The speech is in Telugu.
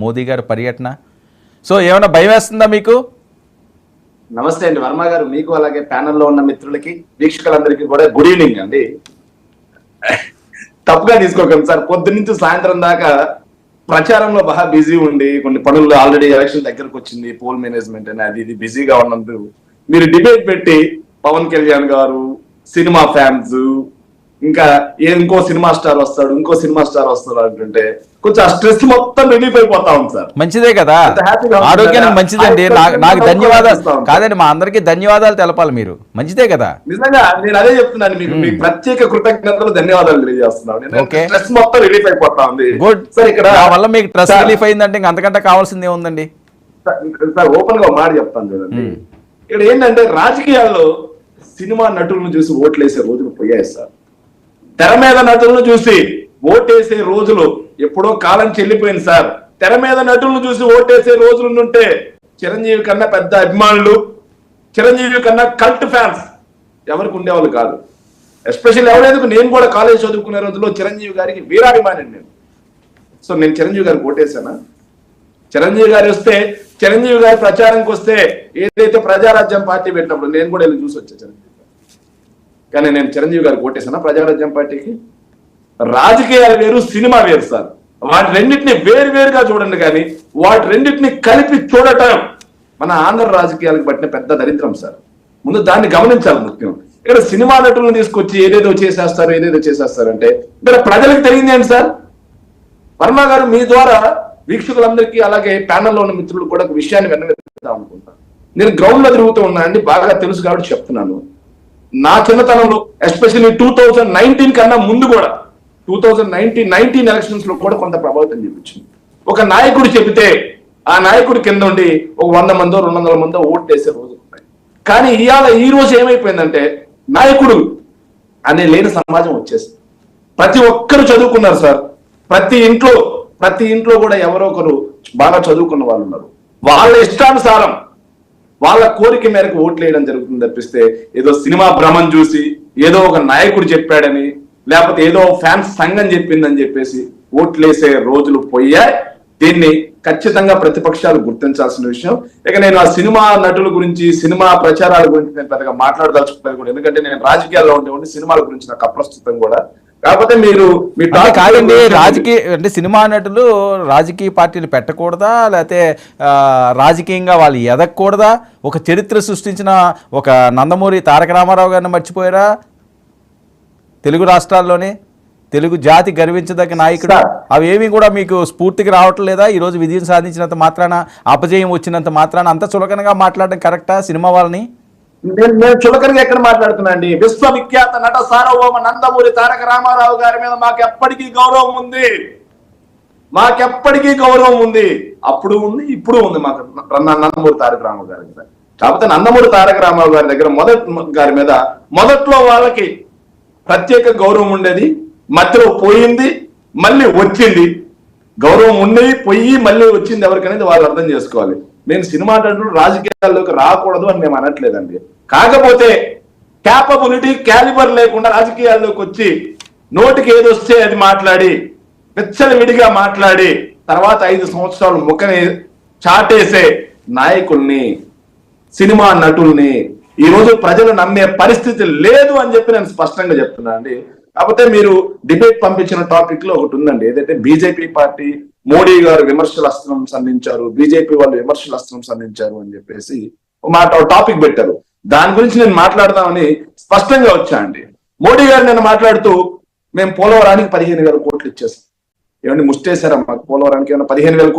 మోదీ గారి పర్యటన. సో ఏమైనా భయం వేస్తుందా మీకు? నమస్తే అండి వర్మ గారు, మీకు అలాగే ప్యానెల్లో ఉన్న మిత్రులకి వీక్షకులందరికీ కూడా గుడ్ ఈవినింగ్ అండి. తప్పుగా తీసుకోకండి సార్, పొద్దు నుంచి సాయంత్రం దాకా ప్రచారంలో బాగా బిజీ ఉండి కొన్ని పనులు ఆల్రెడీ ఎలక్షన్ దగ్గరకు వచ్చింది, పోల్ మేనేజ్మెంట్ అని అది ఇది బిజీగా ఉన్నందుకు మీరు డిబేట్ పెట్టి పవన్ కళ్యాణ్ గారు, సినిమా ఫ్యాన్స్, ఇంకా ఇంకో సినిమా స్టార్ వస్తాడు అంటుంటే కొంచెం ఆ స్ట్రెస్ మొత్తం రిలీఫ్ అయిపోతా ఉంది సార్. మంచిదే కదా, ఆరోగ్యానికి మంచిదండి. నాకు ధన్యవాదాలు కాదండి, మా అందరికి ధన్యవాదాలు తెలపాలి మీరు. మంచిదే కదా, నిజంగా నేను అదే చెప్తున్నాను మీకు ప్రత్యేక కృతజ్ఞతలు, ధన్యవాదాలు తెలియజేస్తున్నాను. స్ట్రెస్ మొత్తం రిలీఫ్ అయిపోతా ఉంది. గుడ్ సార్, ఇక్కడ వల్ల మీకు స్ట్రెస్ రిలీఫ్ అయిందంటే ఇంకా అంతకంటే కావాల్సింది ఏముందండి సార్. ఓపెన్ గా మాట చెప్తాను చూడండి, ఇక్కడ ఏంటంటే రాజకీయాల్లో సినిమా నటులను చూసి ఓట్లేసే రోజులు పోయాయి సార్. తెర మీద నటులను చూసి ఓటేసే రోజులు ఎప్పుడో కాలం చెల్లిపోయింది సార్. తెర మీద నటులను చూసి ఓటేసే రోజులు ఉంటే చిరంజీవి కన్నా పెద్ద అభిమానులు, చిరంజీవి కన్నా కల్ట్ ఫ్యాన్స్ ఎవరికి ఉండేవాళ్ళు కాదు. ఎస్పెషల్లీ ఎవరైనా నేను కూడా కాలేజ్ చదువుకునే రోజుల్లో చిరంజీవి గారికి వీరాభిమాని నేను. సో నేను చిరంజీవి గారికి ఓటేసానా? చిరంజీవి గారు వస్తే, చిరంజీవి గారి ప్రచారంకి వస్తే ఏదైతే ప్రజారాజ్యం పార్టీ పెట్టినప్పుడు నేను కూడా వెళ్ళి చూసి వచ్చా చిరంజీవి. కానీ నేను చిరంజీవి గారికి ఓటేసానా ప్రజారాజ్యం పార్టీకి? రాజకీయాలు వేరు, సినిమా వేరు సార్. వాటి రెండింటిని వేరుగా చూడండి, కానీ వాటి రెండింటిని కలిపి చూడటం మన ఆంధ్ర రాజకీయాలకు పట్టిన పెద్ద దరిద్రం సార్. ముందు దాన్ని గమనించాలి ముఖ్యం. ఇక్కడ సినిమా నటులను తీసుకొచ్చి ఏదేదో చేసేస్తారంటే ఇక్కడ ప్రజలకు తెలియదు ఏంటి సార్? వర్మ గారు, మీ ద్వారా వీక్షకులందరికీ అలాగే ప్యానెల్లో ఉన్న మిత్రులు కూడా ఒక విషయాన్ని విన్నవిద్దాం అనుకుంటాను. నేను గ్రౌండ్ లో తిరుగుతూ ఉన్నా అండి, బాగా తెలుసు కాబట్టి చెప్తున్నాను. నా చిన్నతనంలో ఎస్పెషల్లీ 2019 కన్నా ముందు కూడా 2019 ఎలక్షన్స్ లో కూడా కొంత ప్రభావితం చూపించింది. ఒక నాయకుడు చెబితే ఆ నాయకుడి కింద ఉండి ఒక 100 మందో 200 మందో ఓట్లు వేసే రోజులు ఉన్నాయి. కానీ ఈ రోజు ఏమైపోయిందంటే నాయకుడు అనే లేని సమాజం వచ్చేసింది. ప్రతి ఒక్కరు చదువుకున్నారు సార్. ప్రతి ఇంట్లో కూడా ఎవరో ఒకరు బాగా చదువుకున్న వాళ్ళు ఉన్నారు. వాళ్ళ ఇష్టానుసారం వాళ్ళ కోరిక మేరకు ఓట్లు వేయడం జరుగుతుంది తప్పిస్తే ఏదో సినిమా భ్రమం చూసి ఏదో ఒక నాయకుడు చెప్పాడని, లేకపోతే ఏదో ఫ్యాన్స్ సంఘం చెప్పిందని చెప్పేసి ఓట్లేసే రోజులు పోయాయి. దీన్ని ఖచ్చితంగా ప్రతిపక్షాలు గుర్తించాల్సిన విషయం. ఇక నేను ఆ సినిమా నటుల గురించి, సినిమా ప్రచారాల గురించి నేను పెద్దగా మాట్లాడదలుచుకోలేదు కూడా, ఎందుకంటే నేను రాజకీయాల్లో ఉండే సినిమాల గురించి నాకు అప్రస్తుతం కూడా. కాకపోతే మీరు కాదండి, అంటే సినిమా నటులు రాజకీయ పార్టీలు పెట్టకూడదా, లేకపోతే రాజకీయంగా వాళ్ళు ఎదగకూడదా? ఒక చరిత్ర సృష్టించిన ఒక నందమూరి తారక రామారావు గారిని మర్చిపోయారా? తెలుగు రాష్ట్రాల్లోనే తెలుగు జాతి గర్వించదగ్గ నాయకుడు. అవేమీ కూడా మీకు స్ఫూర్తికి రావట్లేదా? ఈరోజు విజయం సాధించినంత మాత్రాన, అపజయం వచ్చినంత మాత్రాన అంత చులకనగా మాట్లాడడం కరెక్టా సినిమా వాళ్ళని? నేను చులకనగా ఎక్కడ మాట్లాడుతున్నా అండి? విశ్వవిఖ్యాత నట సార్వభౌమ నందమూరి తారక రామారావు గారి మీద మాకెప్పటికీ గౌరవం ఉంది. అప్పుడు ఉంది, ఇప్పుడు ఉంది మాకు నందమూరి తారక రామారావు గారి మీద. కాకపోతే నందమూరి తారక రామారావు గారి దగ్గర మొదట్లో వాళ్ళకి ప్రత్యేక గౌరవం ఉండేది, మధ్యలో పోయింది, మళ్ళీ వచ్చింది. గౌరవం ఉండేది, పోయి మళ్ళీ వచ్చింది ఎవరికనేది వాళ్ళు అర్థం చేసుకోవాలి. నేను సినిమా నటులు రాజకీయాల్లోకి రాకూడదు అని మేము అనట్లేదండి. కాకపోతే క్యాపబిలిటీ, క్యాలిబర్ లేకుండా రాజకీయాల్లోకి వచ్చి నోటికి ఏదొస్తే అది మాట్లాడి, విచ్చలవిడిగా మాట్లాడి తర్వాత 5 సంవత్సరాలు ముఖని చాటేసే నాయకుల్ని, సినిమా నటుల్ని ఈరోజు ప్రజలు నమ్మే పరిస్థితి లేదు అని చెప్పి నేను స్పష్టంగా చెప్తున్నా అండి. కాకపోతే మీరు డిబేట్ పంపించిన టాపిక్ లో ఒకటి ఉందండి, ఏదైతే బీజేపీ పార్టీ మోడీ గారు విమర్శల అస్త్రం సంధించారు, బీజేపీ వాళ్ళు విమర్శల అస్త్రం సంధించారు అని చెప్పేసి టాపిక్ పెట్టారు. దాని గురించి నేను మాట్లాడదామని స్పష్టంగా వచ్చా అండి. మోడీ గారు నేను మాట్లాడుతూ మేము పోలవరానికి 15,000 కోట్లు ఇచ్చేసాం. ఏమండి ముష్టేశారా? మాకు పోలవరానికి ఏమైనా 15,000 కోట్లు